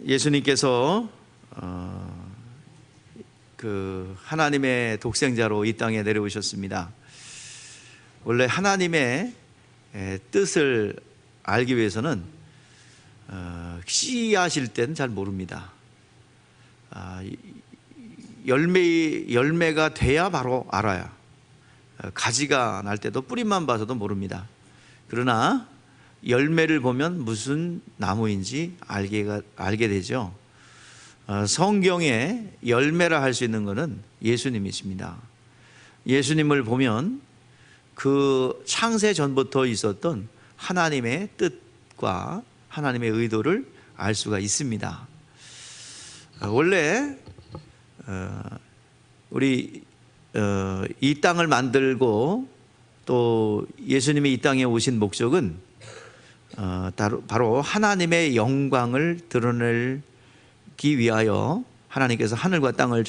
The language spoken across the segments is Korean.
예수님께서 그 하나님의 독생자로 이 땅에 내려오셨습니다. 원래 하나님의 뜻을 알기 위해서는 씨앗일 때는 잘 모릅니다. 열매가 돼야 바로 알아요. 가지가 날 때도 뿌리만 봐서도 모릅니다. 그러나 열매를 보면 무슨 나무인지 알게 되죠. 성경에 열매라 할 수 있는 것은 예수님이십니다. 예수님을 보면 그 창세 전부터 있었던 하나님의 뜻과 하나님의 의도를 알 수가 있습니다. 원래 우리 이 땅을 만들고 또 예수님이 이 땅에 오신 목적은 바로 하나님의 영광을 드러내기 위하여 하나님께서 하늘과 땅을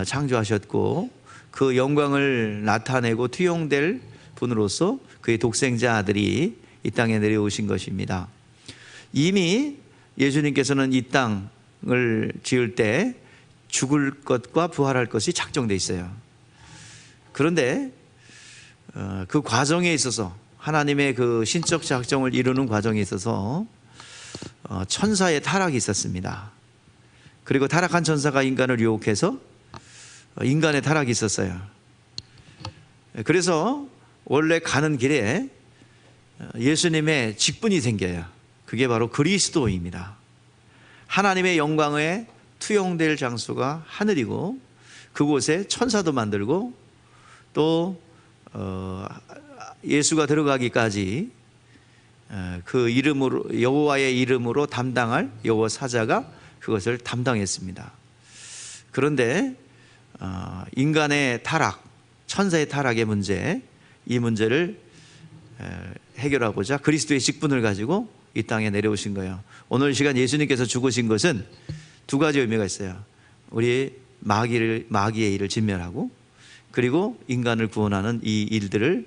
창조하셨고 그 영광을 나타내고 투영될 분으로서 그의 독생자 아들이 이 땅에 내려오신 것입니다. 이미 예수님께서는 이 땅을 지을 때 죽을 것과 부활할 것이 작정되어 있어요. 그런데 그 과정에 있어서 하나님의 그 신적 작정을 이루는 과정에 있어서 천사의 타락이 있었습니다. 그리고 타락한 천사가 인간을 유혹해서 인간의 타락이 있었어요. 그래서 원래 가는 길에 예수님의 직분이 생겨요. 그게 바로 그리스도입니다. 하나님의 영광에 투영될 장소가 하늘이고 그곳에 천사도 만들고 또 예수가 들어가기까지 그 이름으로 여호와의 이름으로 담당할 여호와 사자가 그것을 담당했습니다. 그런데 인간의 타락, 천사의 타락의 문제, 이 문제를 해결하고자 그리스도의 직분을 가지고 이 땅에 내려오신 거예요. 오늘 시간 예수님께서 죽으신 것은 두 가지 의미가 있어요. 우리 마귀의 일을 진멸하고 그리고 인간을 구원하는 이 일들을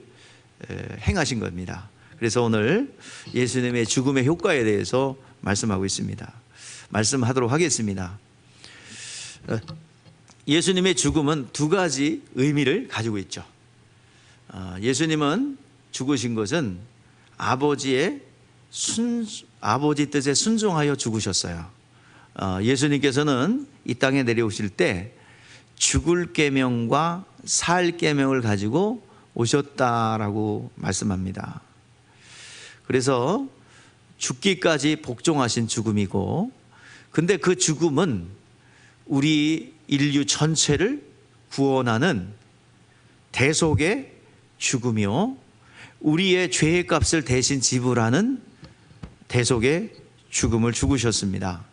행하신 겁니다. 그래서 오늘 예수님의 죽음의 효과에 대해서 말씀하고 있습니다. 말씀하도록 하겠습니다. 예수님의 죽음은 두 가지 의미를 가지고 있죠. 예수님은 죽으신 것은 아버지 뜻에 순종하여 죽으셨어요. 예수님께서는 이 땅에 내려오실 때 죽을 계명과 살 계명을 가지고 오셨다라고 말씀합니다. 그래서 죽기까지 복종하신 죽음이고, 근데 그 죽음은 우리 인류 전체를 구원하는 대속의 죽음이요, 우리의 죄의 값을 대신 지불하는 대속의 죽음을 죽으셨습니다.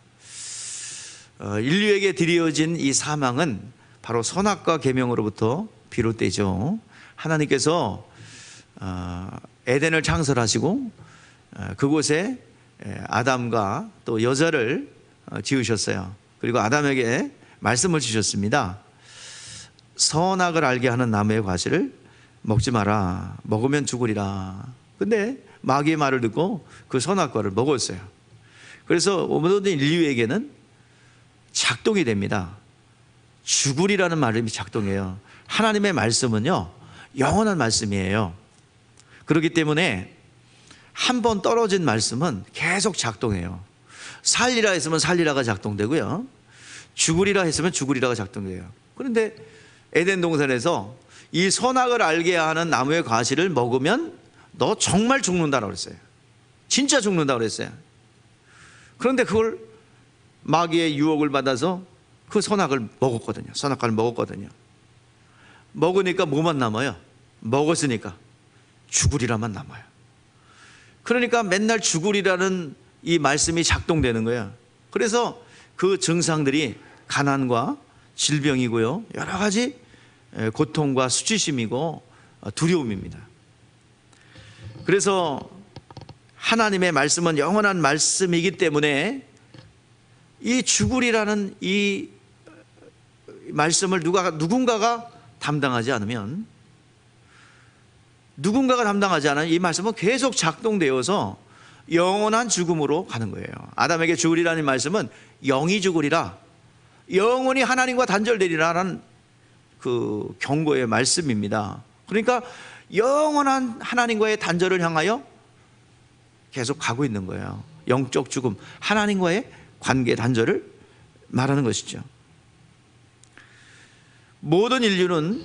인류에게 드려진 이 사망은 바로 선악과 계명으로부터 비롯되죠. 하나님께서 에덴을 창설하시고 그곳에 아담과 또 여자를 지으셨어요. 그리고 아담에게 말씀을 주셨습니다. 선악을 알게 하는 나무의 과실을 먹지 마라. 먹으면 죽으리라. 근데 마귀의 말을 듣고 그 선악과를 먹었어요. 그래서 모든 인류에게는 작동이 됩니다. 죽으리라는 말이 작동해요. 하나님의 말씀은요, 영원한 말씀이에요. 그렇기 때문에 한 번 떨어진 말씀은 계속 작동해요. 살리라 했으면 살리라가 작동되고요, 죽으리라 했으면 죽으리라가 작동돼요. 그런데 에덴 동산에서 이 선악을 알게 하는 나무의 과실을 먹으면 너 정말 죽는다고 그랬어요. 진짜 죽는다고 그랬어요. 그런데 그걸 마귀의 유혹을 받아서 그 선악을 먹었거든요. 선악과를 먹었거든요. 먹으니까 뭐만 남아요? 먹었으니까 죽으리라만 남아요. 그러니까 맨날 죽으리라는 이 말씀이 작동되는 거예요. 그래서 그 증상들이 가난과 질병이고요, 여러 가지 고통과 수치심이고 두려움입니다. 그래서 하나님의 말씀은 영원한 말씀이기 때문에 이 죽으리라는 이 말씀을 누군가가 담당하지 않으면, 이 말씀은 계속 작동되어서 영원한 죽음으로 가는 거예요. 아담에게 죽으리라는 말씀은 영이 죽으리라, 영원히 하나님과 단절되리라는 그 경고의 말씀입니다. 그러니까 영원한 하나님과의 단절을 향하여 계속 가고 있는 거예요. 영적 죽음, 하나님과의 관계 단절을 말하는 것이죠. 모든 인류는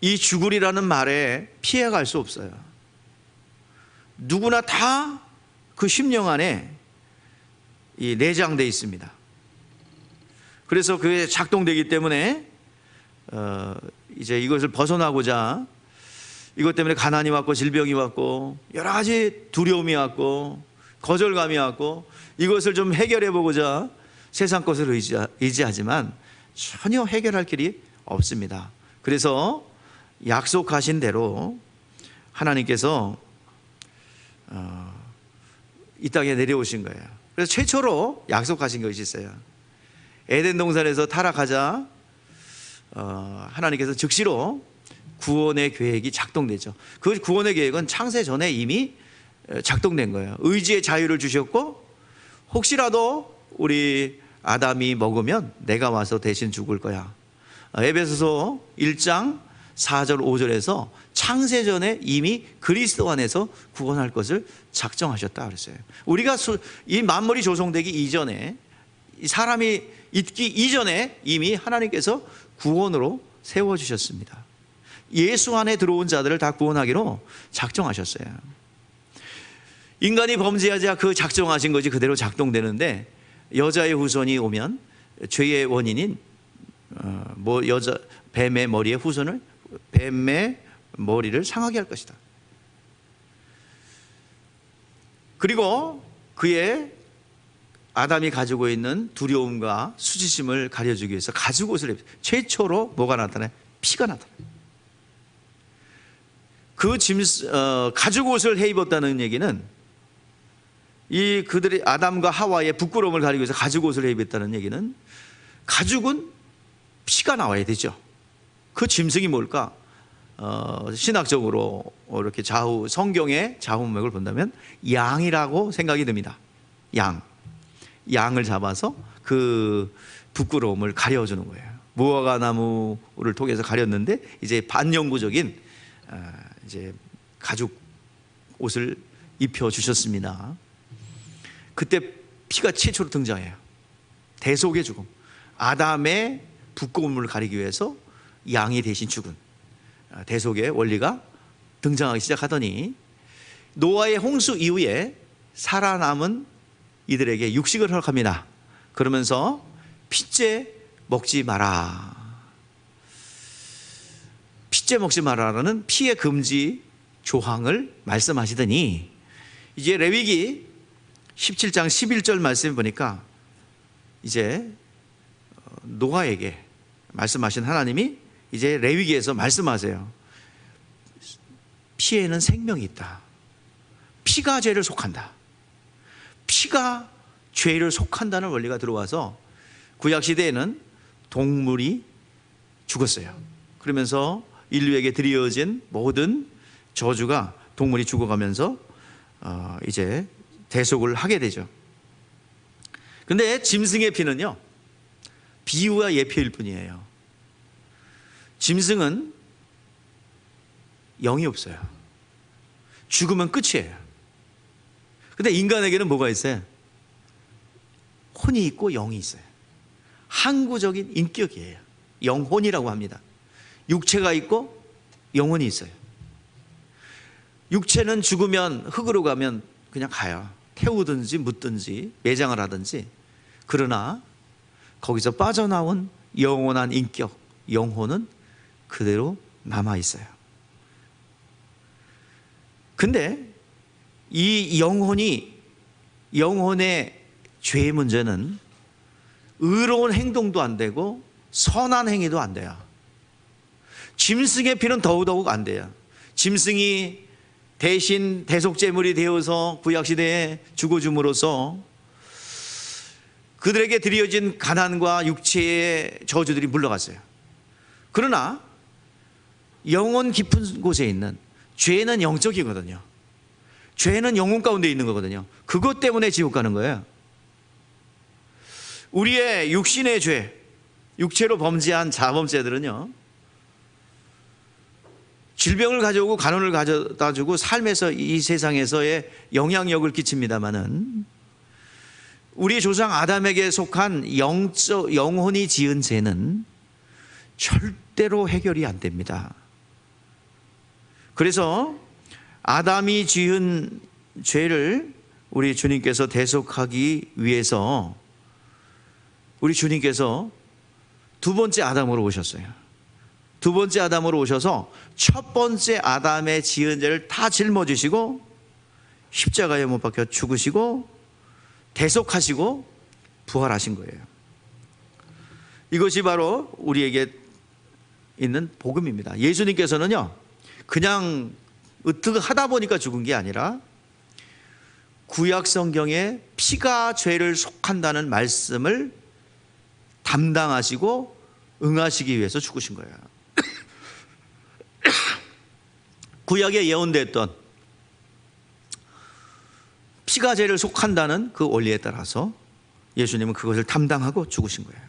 이 죽으리라는 말에 피해갈 수 없어요. 누구나 다 그 심령 안에 이 내장되어 있습니다. 그래서 그게 작동되기 때문에 이제 이것을 벗어나고자, 이것 때문에 가난이 왔고 질병이 왔고 여러 가지 두려움이 왔고 거절감이 왔고, 이것을 좀 해결해 보고자 세상 것을 의지하지만 전혀 해결할 길이 없습니다. 그래서 약속하신 대로 하나님께서 이 땅에 내려오신 거예요. 그래서 최초로 약속하신 것이 있어요. 에덴 동산에서 타락하자 하나님께서 즉시로 구원의 계획이 작동되죠. 그 구원의 계획은 창세 전에 이미 작동된 거예요. 의지의 자유를 주셨고, 혹시라도 우리 아담이 먹으면 내가 와서 대신 죽을 거야. 에베소서 1장 4절 5절에서 창세전에 이미 그리스도 안에서 구원할 것을 작정하셨다 그랬어요. 우리가 이 만물이 조성되기 이전에, 사람이 있기 이전에 이미 하나님께서 구원으로 세워주셨습니다. 예수 안에 들어온 자들을 다 구원하기로 작정하셨어요. 인간이 범죄하자 그 작정하신 것이 그대로 작동되는데, 여자의 후손이 오면 죄의 원인인 뱀의 머리에 후손을, 뱀의 머리를 상하게 할 것이다. 그리고 그의 아담이 가지고 있는 두려움과 수치심을 가려주기 위해서 가죽옷을 최초로 뭐가 나타나요? 피가 나타나요. 그 가죽옷을 해 입었다는 얘기는 그들이 아담과 하와의 부끄러움을 가리기 위해서 가죽옷을 해 입었다는 얘기는, 가죽은 피가 나와야 되죠. 그 짐승이 뭘까? 신학적으로 이렇게 성경의 좌우명을 본다면 양이라고 생각이 듭니다. 양을 잡아서 그 부끄러움을 가려주는 거예요. 무화과 나무를 통해서 가렸는데, 이제 반영구적인 이제 가죽 옷을 입혀 주셨습니다. 그때 피가 최초로 등장해요. 대속의 죽음, 아담의 부끄러움을 가리기 위해서 양이 대신 죽은 대속의 원리가 등장하기 시작하더니, 노아의 홍수 이후에 살아남은 이들에게 육식을 허락합니다. 그러면서 핏째 먹지 마라, 핏째 먹지 마라라는 피해 금지 조항을 말씀하시더니, 이제 레위기 17장 11절 말씀을 보니까 이제 노아에게 말씀하신 하나님이 이제 레위기에서 말씀하세요. 피에는 생명이 있다. 피가 죄를 속한다. 피가 죄를 속한다는 원리가 들어와서 구약시대에는 동물이 죽었어요. 그러면서 인류에게 드려진 모든 저주가 동물이 죽어가면서 이제 대속을 하게 되죠. 근데 짐승의 피는요, 비유와 예표일 뿐이에요. 짐승은 영이 없어요. 죽으면 끝이에요. 근데 인간에게는 뭐가 있어요? 혼이 있고 영이 있어요. 항구적인 인격이에요. 영혼이라고 합니다. 육체가 있고 영혼이 있어요. 육체는 죽으면 흙으로 가면 그냥 가요. 태우든지 묻든지 매장을 하든지. 그러나 거기서 빠져나온 영원한 인격, 영혼은 그대로 남아 있어요. 근데 이 영혼의 죄의 문제는 의로운 행동도 안 되고 선한 행위도 안 돼요. 짐승의 피는 더더욱 안 돼요. 짐승이 대신 대속제물이 되어서 구약시대에 죽어줌으로써 그들에게 드려진 가난과 육체의 저주들이 물러갔어요. 그러나 영혼 깊은 곳에 있는 죄는 영적이거든요. 죄는 영혼 가운데 있는 거거든요. 그것 때문에 지옥 가는 거예요. 우리의 육신의 죄, 육체로 범죄한 자범죄들은요, 질병을 가져오고 가난을 가져다 주고 삶에서 이 세상에서의 영향력을 끼칩니다마는 우리 조상 아담에게 속한 영혼이 지은 죄는 절대로 해결이 안 됩니다. 그래서 아담이 지은 죄를 우리 주님께서 대속하기 위해서 우리 주님께서 두 번째 아담으로 오셨어요. 두 번째 아담으로 오셔서 첫 번째 아담의 지은 죄를 다 짊어지시고 십자가에 못 박혀 죽으시고 대속하시고 부활하신 거예요. 이것이 바로 우리에게 있는 복음입니다. 예수님께서는요, 그냥 으뜩 하다 보니까 죽은 게 아니라 구약 성경에 피가 죄를 속한다는 말씀을 담당하시고 응하시기 위해서 죽으신 거예요. 구약에 예언됐던 피가 죄를 속한다는 그 원리에 따라서 예수님은 그것을 담당하고 죽으신 거예요.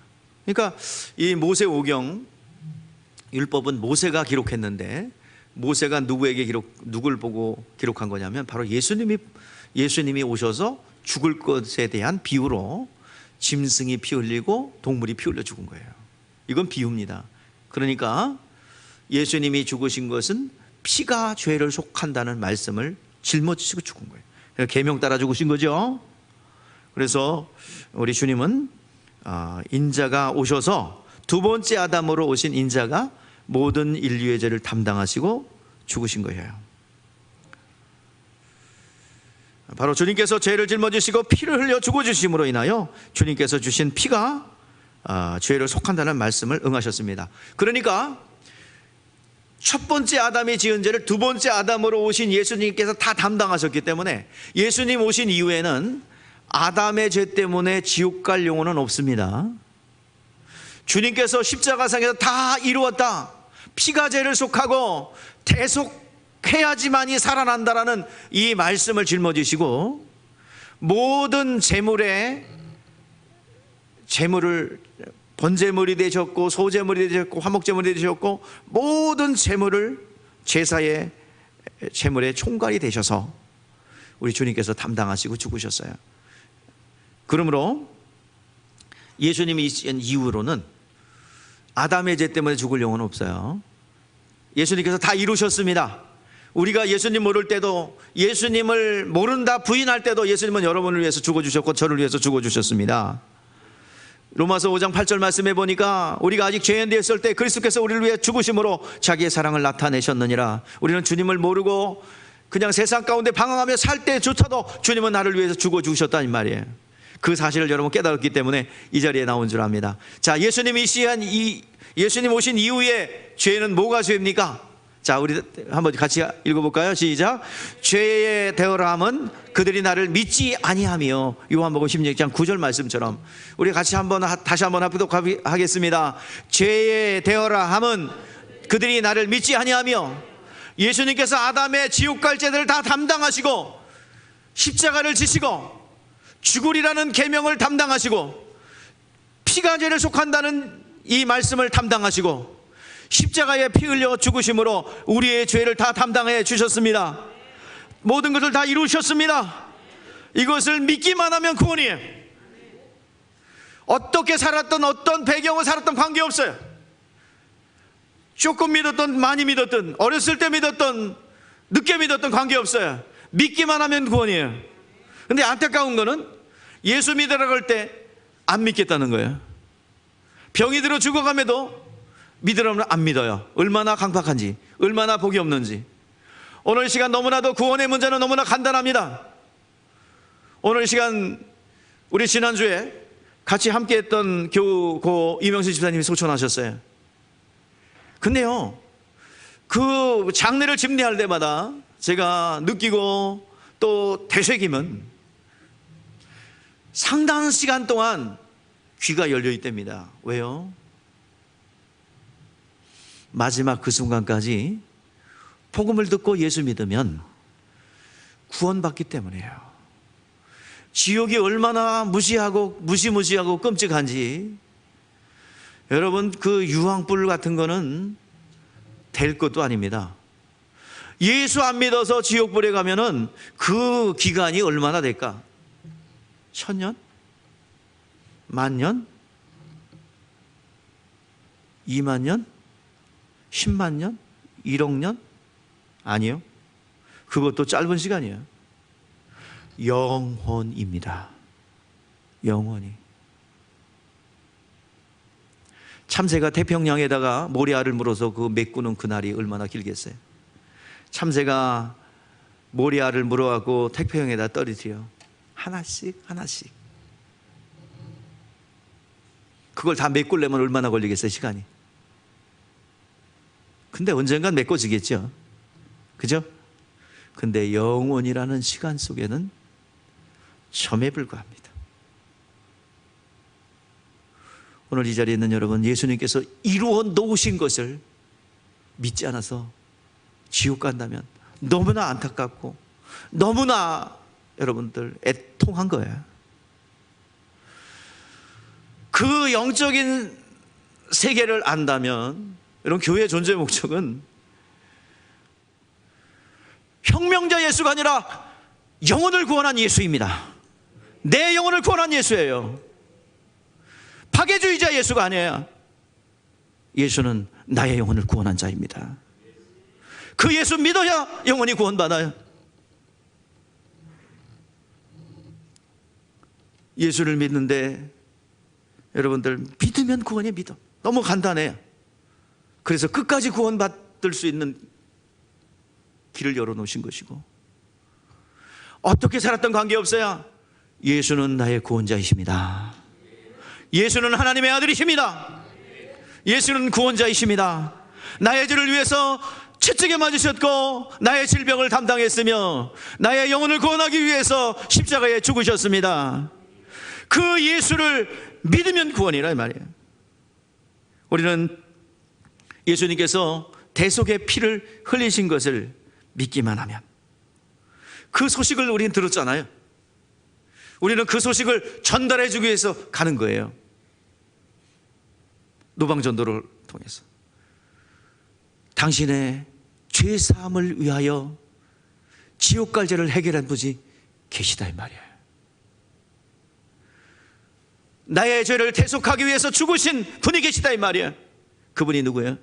그러니까 이 모세오경 율법은 모세가 기록했는데, 모세가 누굴 보고 기록한 거냐면 바로 예수님이 오셔서 죽을 것에 대한 비유로 짐승이 피 흘리고 동물이 피 흘려 죽은 거예요. 이건 비유입니다. 그러니까 예수님이 죽으신 것은 피가 죄를 속한다는 말씀을 짊어지시고 죽은 거예요. 계명 따라 죽으신 거죠. 그래서 우리 주님은 인자가 오셔서 두 번째 아담으로 오신 인자가 모든 인류의 죄를 담당하시고 죽으신 거예요. 바로 주님께서 죄를 짊어지시고 피를 흘려 죽어주심으로 인하여 주님께서 주신 피가 죄를 속한다는 말씀을 응하셨습니다. 그러니까 첫 번째 아담이 지은 죄를 두 번째 아담으로 오신 예수님께서 다 담당하셨기 때문에 예수님 오신 이후에는 아담의 죄 때문에 지옥 갈 영혼은 없습니다. 주님께서 십자가상에서 다 이루었다, 피가 죄를 속하고 대속해야지만이 살아난다라는 이 말씀을 짊어지시고 모든 재물을 번제물이 되셨고 소제물이 되셨고 화목제물이 되셨고 모든 재물을 제사의 재물의 총괄이 되셔서 우리 주님께서 담당하시고 죽으셨어요. 그러므로 예수님이 이후로는 아담의 죄 때문에 죽을 영혼은 없어요. 예수님께서 다 이루셨습니다. 우리가 예수님 모를 때도, 예수님을 모른다 부인할 때도 예수님은 여러분을 위해서 죽어주셨고 저를 위해서 죽어주셨습니다. 로마서 5장 8절 말씀해 보니까 우리가 아직 죄인 되었을 때 그리스도께서 우리를 위해 죽으심으로 자기의 사랑을 나타내셨느니라. 우리는 주님을 모르고 그냥 세상 가운데 방황하며 살 때조차도 주님은 나를 위해서 죽어주셨다는 말이에요. 그 사실을 여러분 깨달았기 때문에 이 자리에 나온 줄 압니다. 자, 예수님 오신 이후에 죄는 뭐가 죄입니까? 자, 우리 한번 같이 읽어볼까요? 시작. 죄의 대어라 함은 그들이 나를 믿지 아니하며, 요한복음 16장 9절 말씀처럼 우리 같이 다시 한번 합독하겠습니다. 죄의 대어라 함은 그들이 나를 믿지 아니하며, 예수님께서 아담의 지옥 갈 죄들을 다 담당하시고 십자가를 지시고 죽으리라는 계명을 담당하시고 피가 죄를 속한다는 이 말씀을 담당하시고 십자가에 피 흘려 죽으심으로 우리의 죄를 다 담당해 주셨습니다. 모든 것을 다 이루셨습니다. 이것을 믿기만 하면 구원이에요. 어떻게 살았던, 어떤 배경을 살았던 관계없어요. 조금 믿었던, 많이 믿었던, 어렸을 때 믿었던, 늦게 믿었던 관계없어요. 믿기만 하면 구원이에요. 근데 안타까운 거는 예수 믿으라고 할 때 안 믿겠다는 거예요. 병이 들어 죽어감에도 믿으라면 안 믿어요. 얼마나 강팍한지, 얼마나 복이 없는지. 오늘 시간 너무나도 구원의 문제는 너무나 간단합니다. 오늘 시간 우리 지난주에 같이 함께했던 교고 이명수 집사님이 소천하셨어요. 근데요, 그 장례를 집례할 때마다 제가 느끼고 또 되새김은 상당한 시간 동안 귀가 열려 있답니다. 왜요? 마지막 그 순간까지 복음을 듣고 예수 믿으면 구원받기 때문이에요. 지옥이 얼마나 무시무시하고 끔찍한지, 여러분, 그 유황불 같은 거는 될 것도 아닙니다. 예수 안 믿어서 지옥불에 가면은 그 기간이 얼마나 될까? 1000년? 10,000년? 20,000년? 100,000년? 1억년? 아니요. 그것도 짧은 시간이에요. 영혼입니다. 영혼이. 참새가 태평양에다가 모래알을 물어서 그 메꾸는 그날이 얼마나 길겠어요. 참새가 모래알을 물어갖고 태평양에다 떨어뜨려. 하나씩 하나씩. 그걸 다 메꾸려면 얼마나 걸리겠어요, 시간이. 근데 언젠간 메꿔지겠죠. 그죠? 근데 영혼이라는 시간 속에는 점에 불과합니다. 오늘 이 자리에 있는 여러분, 예수님께서 이루어 놓으신 것을 믿지 않아서 지옥 간다면 너무나 안타깝고 너무나 여러분들 애통한 거예요. 그 영적인 세계를 안다면, 여러분, 교회의 존재의 목적은 혁명자 예수가 아니라 영혼을 구원한 예수입니다. 내 영혼을 구원한 예수예요. 파괴주의자 예수가 아니에요. 예수는 나의 영혼을 구원한 자입니다. 그 예수 믿어야 영혼이 구원받아요. 예수를 믿는데 여러분들, 믿으면 구원이 믿어. 너무 간단해요. 그래서 끝까지 구원받을 수 있는 길을 열어놓으신 것이고, 어떻게 살았던 관계없어요. 예수는 나의 구원자이십니다. 예수는 하나님의 아들이십니다. 예수는 구원자이십니다. 나의 죄를 위해서 채찍에 맞으셨고 나의 질병을 담당했으며 나의 영혼을 구원하기 위해서 십자가에 죽으셨습니다. 그 예수를 믿으면 구원이라 이 말이에요. 우리는 예수님께서 대속의 피를 흘리신 것을 믿기만 하면, 그 소식을 우리는 들었잖아요. 우리는 그 소식을 전달해 주기 위해서 가는 거예요. 노방전도를 통해서 당신의 죄사함을 위하여 지옥 갈 죄를 해결한 분이 계시다 이 말이에요. 나의 죄를 대속하기 위해서 죽으신 분이 계시다 이 말이에요. 그분이 누구예요?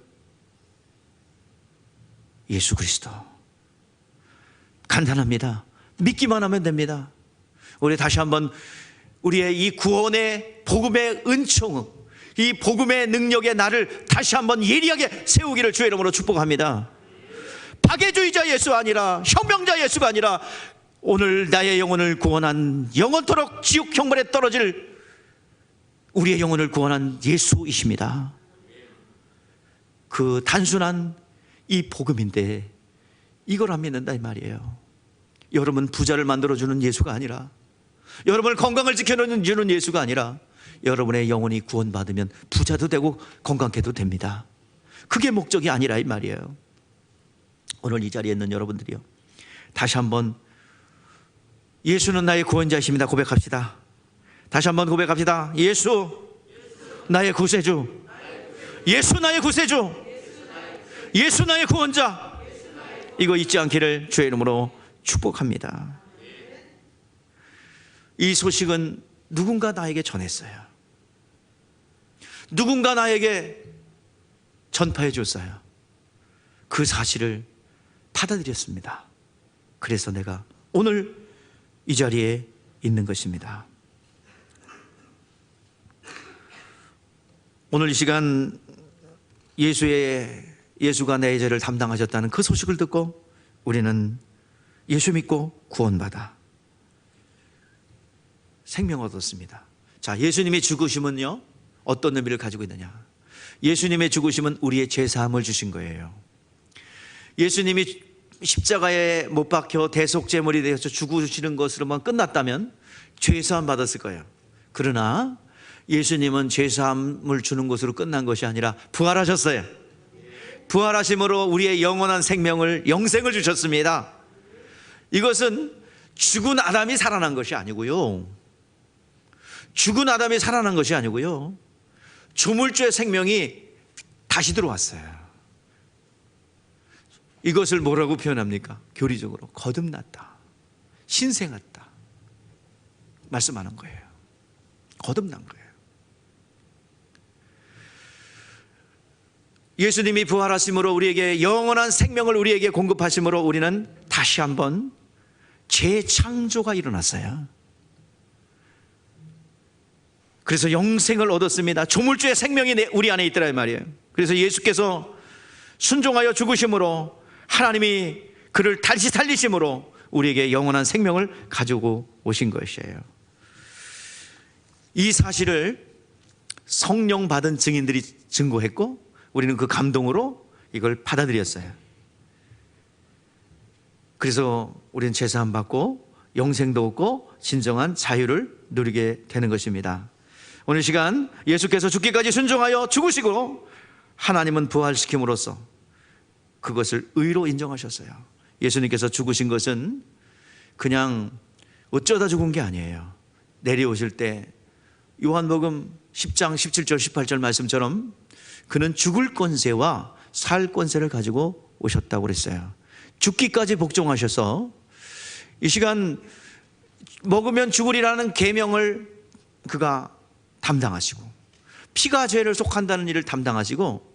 예수 그리스도. 간단합니다. 믿기만 하면 됩니다. 우리 다시 한번 우리의 이 구원의 복음의 은총, 이 복음의 능력의 날을 다시 한번 예리하게 세우기를 주의 이름으로 축복합니다. 파괴주의자 예수가 아니라, 혁명자 예수가 아니라, 오늘 나의 영혼을 구원한, 영원토록 지옥 형벌에 떨어질 우리의 영혼을 구원한 예수이십니다. 그 단순한 이 복음인데 이걸 안 믿는다 이 말이에요. 여러분 부자를 만들어주는 예수가 아니라, 여러분을 건강을 지켜주는 예수가 아니라, 여러분의 영혼이 구원받으면 부자도 되고 건강해도 됩니다. 그게 목적이 아니라 이 말이에요. 오늘 이 자리에 있는 여러분들이요, 다시 한번 예수는 나의 구원자이십니다 고백합시다. 다시 한번 고백합시다. 예수 나의 구세주, 예수 나의 구세주, 예수 나의 구원자. 이거 잊지 않기를 주의 이름으로 축복합니다. 이 소식은 누군가 나에게 전했어요. 누군가 나에게 전파해 줬어요. 그 사실을 받아들였습니다. 그래서 내가 오늘 이 자리에 있는 것입니다. 오늘 이 시간 예수가 내 죄를 담당하셨다는 그 소식을 듣고 우리는 예수 믿고 구원받아 생명 얻었습니다. 자, 예수님의 죽으심은요 어떤 의미를 가지고 있느냐? 예수님의 죽으심은 우리의 죄사함을 주신 거예요. 예수님이 십자가에 못 박혀 대속제물이 되어서 죽으시는 것으로만 끝났다면 죄사함 받았을 거예요. 그러나 예수님은 죄사함을 주는 것으로 끝난 것이 아니라 부활하셨어요. 부활하심으로 우리의 영원한 생명을, 영생을 주셨습니다. 이것은 죽은 아담이 살아난 것이 아니고요. 죽은 아담이 살아난 것이 아니고요. 조물주의 생명이 다시 들어왔어요. 이것을 뭐라고 표현합니까? 교리적으로 거듭났다, 신생했다 말씀하는 거예요. 거듭난 거예요. 예수님이 부활하심으로 우리에게 영원한 생명을 우리에게 공급하심으로 우리는 다시 한번 재창조가 일어났어요. 그래서 영생을 얻었습니다. 조물주의 생명이 우리 안에 있더라 이 말이에요. 그래서 예수께서 순종하여 죽으심으로 하나님이 그를 다시 살리심으로 우리에게 영원한 생명을 가지고 오신 것이에요. 이 사실을 성령 받은 증인들이 증거했고 우리는 그 감동으로 이걸 받아들였어요. 그래서 우리는 제사함 받고 영생도 얻고 진정한 자유를 누리게 되는 것입니다. 오늘 시간 예수께서 죽기까지 순종하여 죽으시고 하나님은 부활시킴으로써 그것을 의로 인정하셨어요. 예수님께서 죽으신 것은 그냥 어쩌다 죽은 게 아니에요. 내려오실 때 요한복음 10장 17절 18절 말씀처럼 그는 죽을 권세와 살 권세를 가지고 오셨다고 그랬어요. 죽기까지 복종하셔서 이 시간 먹으면 죽으리라는 계명을 그가 담당하시고 피가 죄를 속한다는 일을 담당하시고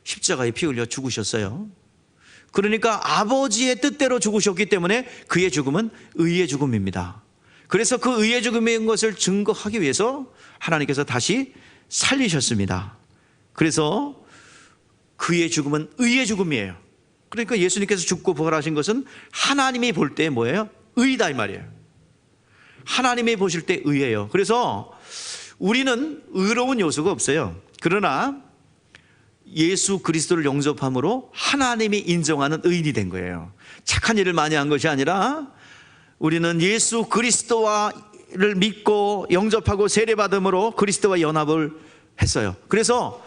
십자가에 피 흘려 죽으셨어요. 그러니까 아버지의 뜻대로 죽으셨기 때문에 그의 죽음은 의의 죽음입니다. 그래서 그 의의 죽음인 것을 증거하기 위해서 하나님께서 다시 살리셨습니다. 그래서 그의 죽음은 의의 죽음이에요. 그러니까 예수님께서 죽고 부활하신 것은 하나님이 볼 때 뭐예요? 의다 이 말이에요. 하나님이 보실 때 의예요. 그래서 우리는 의로운 요소가 없어요. 그러나 예수 그리스도를 영접함으로 하나님이 인정하는 의인이 된 거예요. 착한 일을 많이 한 것이 아니라 우리는 예수 그리스도를 믿고 영접하고 세례받음으로 그리스도와 연합을 했어요. 그래서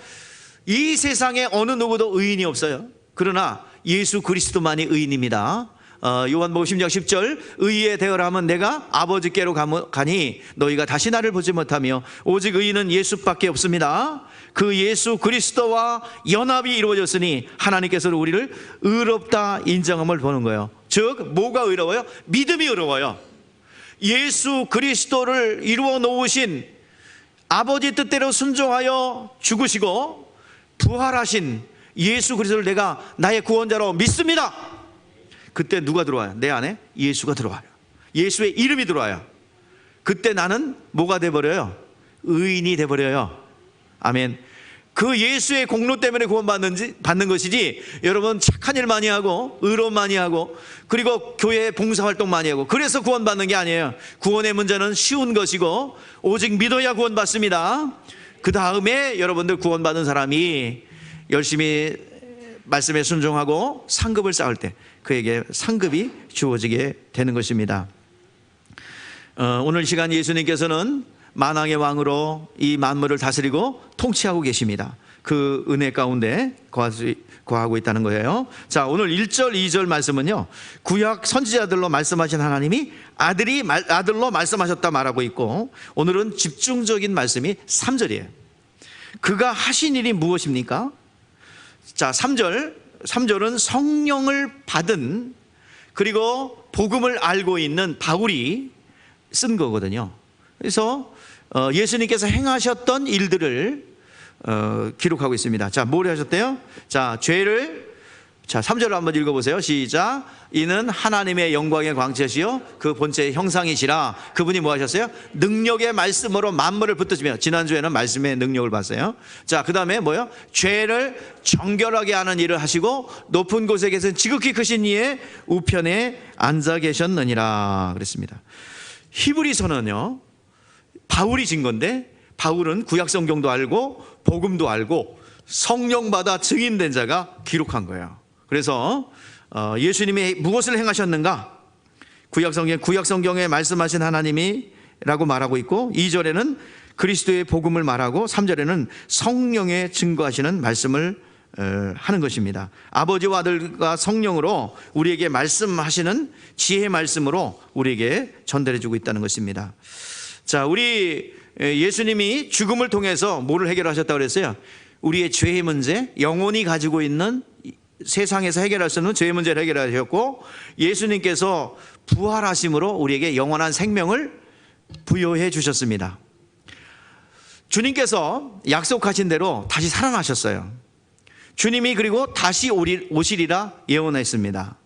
이 세상에 어느 누구도 의인이 없어요. 그러나 예수 그리스도만이 의인입니다. 요한복음 10장 10절 의에 대하면 내가 아버지께로 가니 너희가 다시 나를 보지 못하며 오직 의인은 예수밖에 없습니다. 그 예수 그리스도와 연합이 이루어졌으니 하나님께서는 우리를 의롭다 인정함을 보는 거예요. 즉 뭐가 의로워요? 믿음이 의로워요. 예수 그리스도를 이루어 놓으신 아버지 뜻대로 순종하여 죽으시고 부활하신 예수 그리스도를 내가 나의 구원자로 믿습니다. 그때 누가 들어와요? 내 안에 예수가 들어와요. 예수의 이름이 들어와요. 그때 나는 뭐가 돼버려요? 의인이 돼버려요. 아멘. 그 예수의 공로 때문에 구원받는 것이지 여러분 착한 일 많이 하고 의로움 많이 하고 그리고 교회 봉사활동 많이 하고 그래서 구원받는 게 아니에요. 구원의 문제는 쉬운 것이고 오직 믿어야 구원받습니다. 그 다음에 여러분들 구원받은 사람이 열심히 말씀에 순종하고 상급을 쌓을 때 그에게 상급이 주어지게 되는 것입니다. 오늘 시간 예수님께서는 만왕의 왕으로 이 만물을 다스리고 통치하고 계십니다. 그 은혜 가운데 거하고 있다는 거예요. 자, 오늘 1절 2절 말씀은요 구약 선지자들로 말씀하신 하나님이 아들로 말씀하셨다 말하고 있고 오늘은 집중적인 말씀이 3절이에요. 그가 하신 일이 무엇입니까? 자, 3절은 성령을 받은 그리고 복음을 알고 있는 바울이 쓴 거거든요. 그래서 예수님께서 행하셨던 일들을 기록하고 있습니다. 자, 뭘 하셨대요? 자, 3절을 한번 읽어보세요. 시작. 이는 하나님의 영광의 광채시요 그 본체의 형상이시라. 그분이 뭐 하셨어요? 능력의 말씀으로 만물을 붙드시며. 지난주에는 말씀의 능력을 봤어요. 자, 그 다음에 뭐요? 죄를 정결하게 하는 일을 하시고 높은 곳에 계신 지극히 크신 이의 우편에 앉아 계셨느니라 그랬습니다. 히브리서는요 바울이 진 건데 바울은 구약 성경도 알고 복음도 알고 성령 받아 증인된 자가 기록한 거예요. 그래서 예수님이 무엇을 행하셨는가? 구약 성경에 말씀하신 하나님이라고 말하고 있고 2절에는 그리스도의 복음을 말하고 3절에는 성령의 증거하시는 말씀을 하는 것입니다. 아버지와 아들과 성령으로 우리에게 말씀하시는 지혜의 말씀으로 우리에게 전달해 주고 있다는 것입니다. 자, 우리 예수님이 죽음을 통해서 뭐를 해결하셨다고 그랬어요? 우리의 죄의 문제, 영혼이 가지고 있는 세상에서 해결할 수 없는 죄의 문제를 해결하셨고, 예수님께서 부활하심으로 우리에게 영원한 생명을 부여해 주셨습니다. 주님께서 약속하신 대로 다시 살아나셨어요. 주님이 그리고 다시 오시리라 예언했습니다.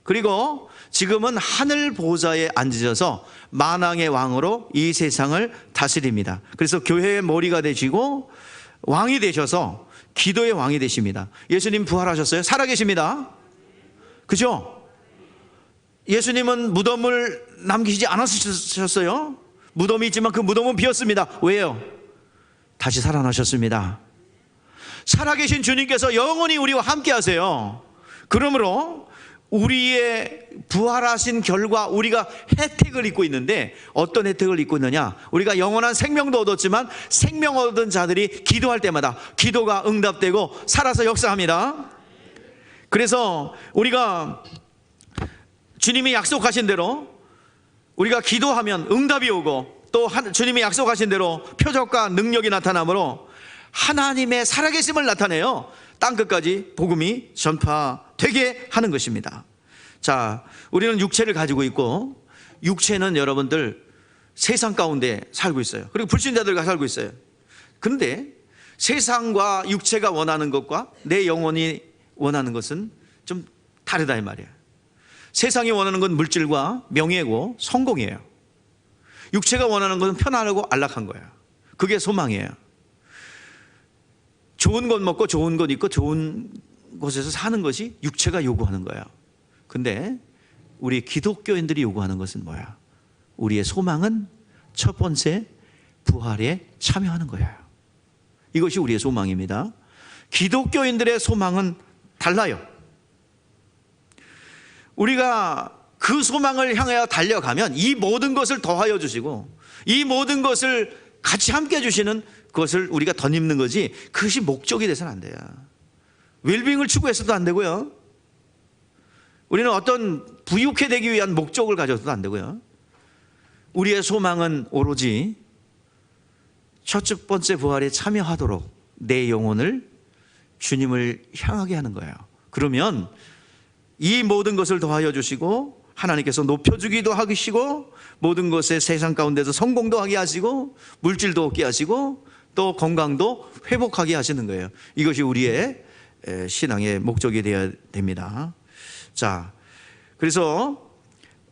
그리고 지금은 하늘 보좌에 앉으셔서 만왕의 왕으로 이 세상을 다스립니다. 그래서 교회의 머리가 되시고 왕이 되셔서 기도의 왕이 되십니다. 예수님 부활하셨어요? 살아계십니다. 그죠? 예수님은 무덤을 남기시지 않으셨어요? 무덤이 있지만 그 무덤은 비었습니다. 왜요? 다시 살아나셨습니다. 살아계신 주님께서 영원히 우리와 함께 하세요. 그러므로 우리의 부활하신 결과 우리가 혜택을 입고 있는데, 어떤 혜택을 입고 있느냐? 우리가 영원한 생명도 얻었지만 생명 얻은 자들이 기도할 때마다 기도가 응답되고 살아서 역사합니다. 그래서 우리가 주님이 약속하신 대로 우리가 기도하면 응답이 오고, 또 주님이 약속하신 대로 표적과 능력이 나타나므로 하나님의 살아계심을 나타내요. 땅끝까지 복음이 전파되게 하는 것입니다. 자, 우리는 육체를 가지고 있고, 육체는 여러분들 세상 가운데 살고 있어요. 그리고 불신자들과 살고 있어요. 그런데 세상과 육체가 원하는 것과 내 영혼이 원하는 것은 좀 다르다 이 말이에요. 세상이 원하는 건 물질과 명예고 성공이에요. 육체가 원하는 것은 편안하고 안락한 거예요. 그게 소망이에요. 좋은 것 먹고 좋은 것 입고 좋은 곳에서 사는 것이 육체가 요구하는 거예요. 근데 우리 기독교인들이 요구하는 것은 뭐야? 우리의 소망은 첫 번째 부활에 참여하는 거예요. 이것이 우리의 소망입니다. 기독교인들의 소망은 달라요. 우리가 그 소망을 향하여 달려가면 이 모든 것을 더하여 주시고, 이 모든 것을 같이 함께 해주시는 그것을 우리가 덧입는 거지, 그것이 목적이 돼서는 안 돼요. 웰빙을 추구해서도 안 되고요, 우리는 어떤 부유케 되기 위한 목적을 가져서도 안 되고요. 우리의 소망은 오로지 첫 번째 부활에 참여하도록 내 영혼을 주님을 향하게 하는 거예요. 그러면 이 모든 것을 더하여 주시고, 하나님께서 높여주기도 하시고, 모든 것에 세상 가운데서 성공도 하게 하시고, 물질도 얻게 하시고, 또 건강도 회복하게 하시는 거예요. 이것이 우리의 신앙의 목적이 되어야 됩니다. 자, 그래서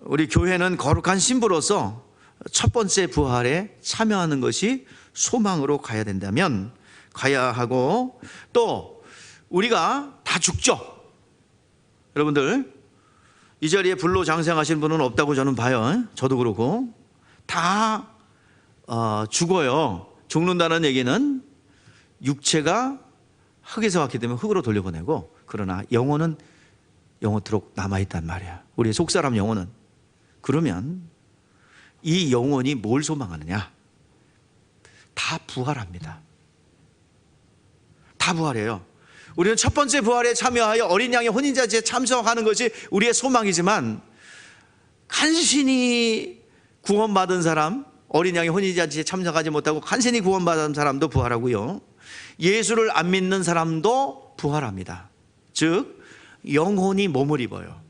우리 교회는 거룩한 신부로서 첫 번째 부활에 참여하는 것이 소망으로 가야 된다면 가야 하고, 또 우리가 다 죽죠. 여러분들 이 자리에 불로장생하신 분은 없다고 저는 봐요. 저도 그렇고 다 죽어요. 죽는다는 얘기는 육체가 흙에서 왔기 때문에 흙으로 돌려보내고, 그러나 영혼은 영원토록 남아있단 말이야. 우리의 속사람 영혼은. 그러면 이 영혼이 뭘 소망하느냐? 다 부활합니다. 다 부활해요. 우리는 첫 번째 부활에 참여하여 어린 양의 혼인잔치에 참석하는 것이 우리의 소망이지만, 간신히 구원받은 사람, 어린 양의 혼인잔치에 참석하지 못하고 간신히 구원받은 사람도 부활하고요, 예수를 안 믿는 사람도 부활합니다. 즉 영혼이 몸을 입어요.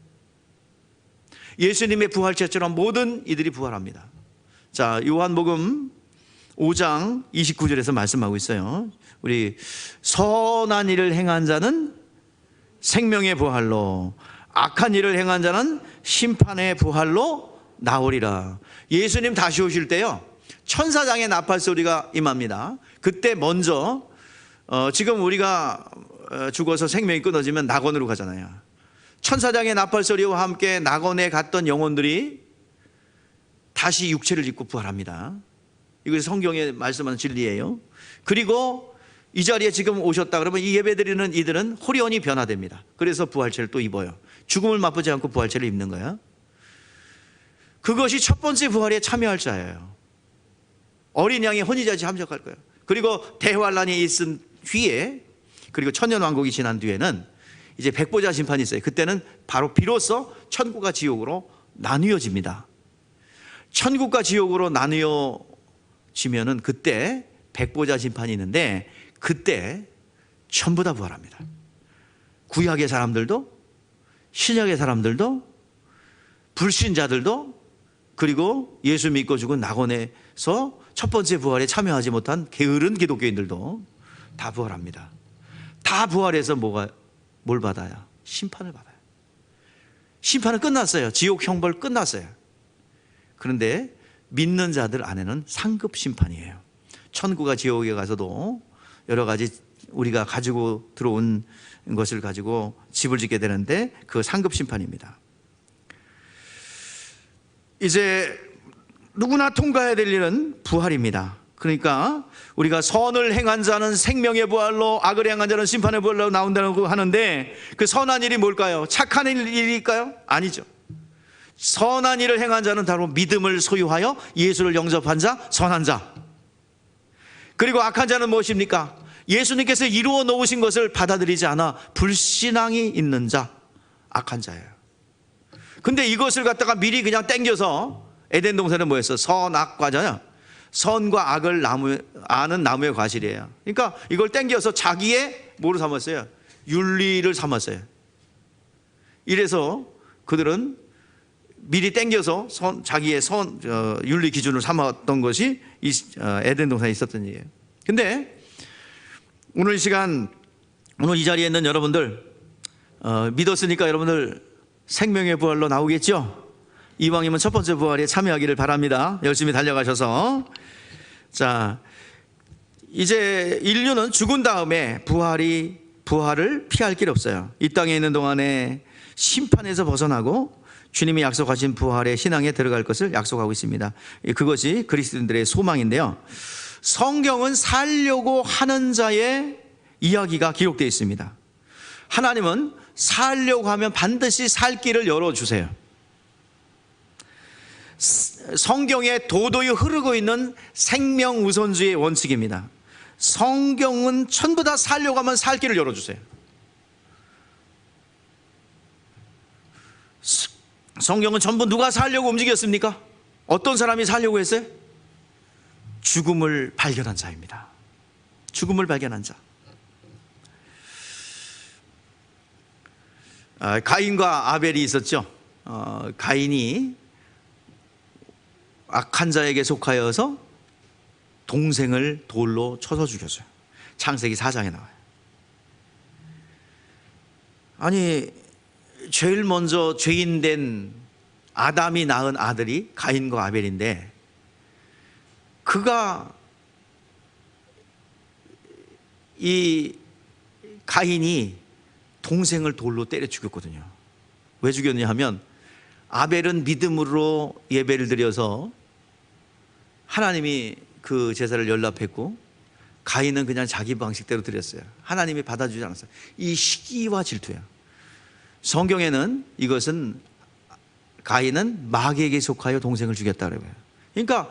예수님의 부활체처럼 모든 이들이 부활합니다. 자, 요한복음 5장 29절에서 말씀하고 있어요. 우리 선한 일을 행한 자는 생명의 부활로, 악한 일을 행한 자는 심판의 부활로 나오리라. 예수님 다시 오실 때요, 천사장의 나팔 소리가 임합니다. 그때 먼저 지금 우리가 죽어서 생명이 끊어지면 낙원으로 가잖아요. 천사장의 나팔 소리와 함께 낙원에 갔던 영혼들이 다시 육체를 입고 부활합니다. 이것이 성경에 말씀하는 진리예요. 그리고 이 자리에 지금 오셨다 그러면 이 예배드리는 이들은 호련히 변화됩니다. 그래서 부활체를 또 입어요. 죽음을 맛보지 않고 부활체를 입는 거야. 그것이 첫 번째 부활에 참여할 자예요. 어린 양의 혼인잔치에 참석할 거예요. 그리고 대환란이 있은 뒤에 그리고 천년왕국이 지난 뒤에는 이제 백보자 심판이 있어요. 그때는 바로 비로소 천국과 지옥으로 나뉘어집니다. 천국과 지옥으로 나뉘어지면은 그때 백보자 심판이 있는데, 그때 전부 다 부활합니다. 구약의 사람들도, 신약의 사람들도, 불신자들도, 그리고 예수 믿고 죽은 낙원에서 첫 번째 부활에 참여하지 못한 게으른 기독교인들도 다 부활합니다. 다 부활해서 뭘 받아요? 심판을 받아요. 심판은 끝났어요. 지옥 형벌 끝났어요. 그런데 믿는 자들 안에는 상급 심판이에요. 천국과 지옥에 가서도 여러 가지 우리가 가지고 들어온 것을 가지고 집을 짓게 되는데, 그 상급 심판입니다. 이제 누구나 통과해야 될 일은 부활입니다. 그러니까 우리가 선을 행한 자는 생명의 부활로, 악을 행한 자는 심판의 부활로 나온다고 하는데, 그 선한 일이 뭘까요? 착한 일일까요? 아니죠. 선한 일을 행한 자는 바로 믿음을 소유하여 예수를 영접한 자, 선한 자. 그리고 악한 자는 무엇입니까? 예수님께서 이루어 놓으신 것을 받아들이지 않아 불신앙이 있는 자, 악한 자예요. 근데 이것을 갖다가 미리 그냥 땡겨서, 에덴 동산은 뭐였어? 선악과잖아요. 선과 악을 아는 나무의 과실이에요. 그러니까 이걸 땡겨서 자기의 뭐로 삼았어요? 윤리를 삼았어요. 이래서 그들은 미리 땡겨서 자기의 윤리 기준을 삼았던 것이 에덴 동산에 있었던 일이에요. 근데 오늘 이 시간, 오늘 이 자리에 있는 여러분들, 믿었으니까 여러분들 생명의 부활로 나오겠죠? 이왕이면 첫 번째 부활에 참여하기를 바랍니다. 열심히 달려가셔서. 자, 이제 인류는 죽은 다음에 부활을 피할 길 없어요. 이 땅에 있는 동안에 심판에서 벗어나고 주님이 약속하신 부활의 신앙에 들어갈 것을 약속하고 있습니다. 그것이 그리스도인들의 소망인데요. 성경은 살려고 하는 자의 이야기가 기록되어 있습니다. 하나님은 살려고 하면 반드시 살 길을 열어주세요. 성경에 도도히 흐르고 있는 생명 우선주의 원칙입니다. 성경은 전부 다 살려고 하면 살 길을 열어주세요. 성경은 전부 누가 살려고 움직였습니까? 어떤 사람이 살려고 했어요? 죽음을 발견한 자입니다. 죽음을 발견한 자. 가인과 아벨이 있었죠. 가인이 악한 자에게 속하여서 동생을 돌로 쳐서 죽였어요. 창세기 4장에 나와요. 아니, 제일 먼저 죄인된 아담이 낳은 아들이 가인과 아벨인데, 이 가인이 동생을 돌로 때려 죽였거든요. 왜 죽였냐 하면, 아벨은 믿음으로 예배를 드려서 하나님이 그 제사를 연락했고, 가인은 그냥 자기 방식대로 드렸어요. 하나님이 받아주지 않았어요. 이 시기와 질투예요. 성경에는 이것은 가인은 마귀에게 속하여 동생을 죽였다고 해요. 그러니까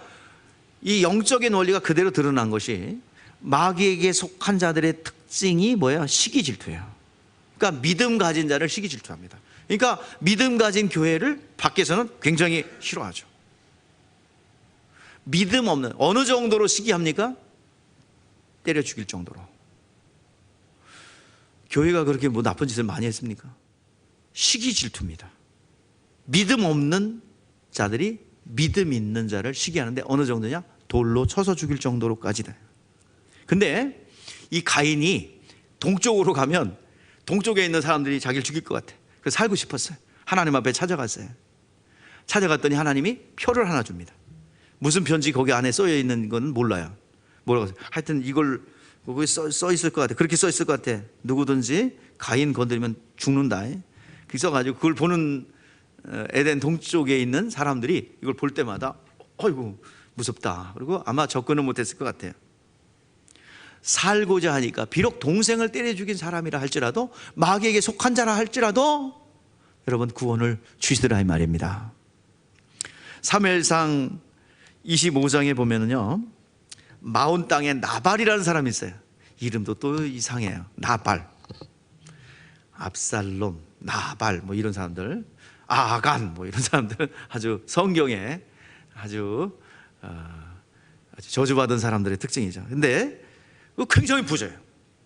이 영적인 원리가 그대로 드러난 것이, 마귀에게 속한 자들의 특징이 뭐예요? 시기 질투예요. 그러니까 믿음 가진 자를 시기 질투합니다. 그러니까 믿음 가진 교회를 밖에서는 굉장히 싫어하죠. 믿음 없는, 어느 정도로 시기합니까? 때려 죽일 정도로. 교회가 그렇게 뭐 나쁜 짓을 많이 했습니까? 시기 질투입니다. 믿음 없는 자들이 믿음 있는 자를 시기하는데, 어느 정도냐? 돌로 쳐서 죽일 정도로까지다. 근데 이 가인이 동쪽으로 가면 동쪽에 있는 사람들이 자기를 죽일 것 같아. 그래서 살고 싶었어요. 하나님 앞에 찾아갔어요. 찾아갔더니 하나님이 표를 하나 줍니다. 무슨 편지 거기 안에 써 있는 건 몰라요. 뭐라고 하여튼 이걸 거기 써 있을 것 같아. 그렇게 써 있을 것 같아. 누구든지 가인 건드리면 죽는다. 그렇게 써가지고 그걸 보는 에덴 동쪽에 있는 사람들이 이걸 볼 때마다 어이구 무섭다. 그리고 아마 접근을 못했을 것 같아요. 살고자 하니까, 비록 동생을 때려 죽인 사람이라 할지라도, 마귀에게 속한 자라 할지라도 여러분 구원을 주시더라 이 말입니다. 사무엘상 25장에 보면은요, 마온 땅에 나발이라는 사람이 있어요. 이름도 또 이상해요. 나발, 압살롬, 나발 뭐 이런 사람들, 아간 뭐 이런 사람들 아주 성경에 아주 저주받은 사람들의 특징이죠. 근데 굉장히 부자예요.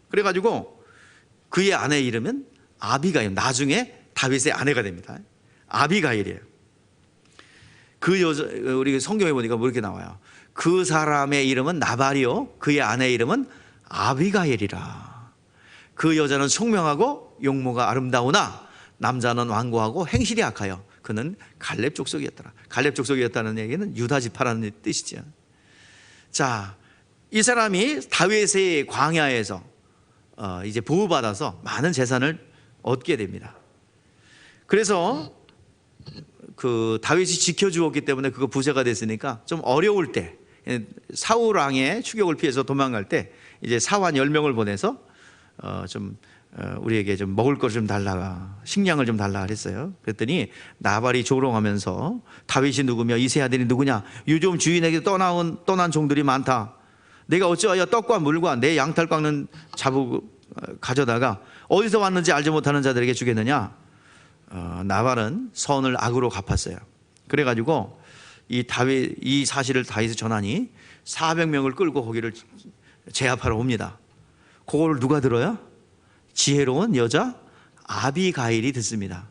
그래가지고 그의 아내 이름은 아비가일, 나중에 다윗의 아내가 됩니다. 아비가일이에요. 그 여자, 우리 성경에 보니까 뭐 이렇게 나와요. 그 사람의 이름은 나발이요, 그의 아내 이름은 아비가일이라. 그 여자는 총명하고 용모가 아름다우나 남자는 완고하고 행실이 악하여 그는 갈렙 족속이었더라. 갈렙 족속이었다는 얘기는 유다 지파라는 뜻이죠. 자, 이 사람이 다윗의 광야에서 이제 보호받아서 많은 재산을 얻게 됩니다. 그래서 그 다윗이 지켜주었기 때문에 그거 부자가 됐으니까 좀 어려울 때, 사울 왕의 추격을 피해서 도망갈 때 이제 사환 10명을 보내서 우리에게 좀 먹을 것 좀 달라, 식량을 좀 달라 그랬어요. 그랬더니 나발이 조롱하면서 다윗이 누구며 이세 아들이 누구냐, 요즘 주인에게 떠난 종들이 많다. 내가 어찌하여 떡과 물과 내 양털 깎는 자부 가져다가 어디서 왔는지 알지 못하는 자들에게 주겠느냐. 나발은 선을 악으로 갚았어요. 그래가지고 이 사실을 다윗에 전하니 400명을 끌고 거기를 제압하러 옵니다. 그걸 누가 들어요? 지혜로운 여자 아비가일이 듣습니다.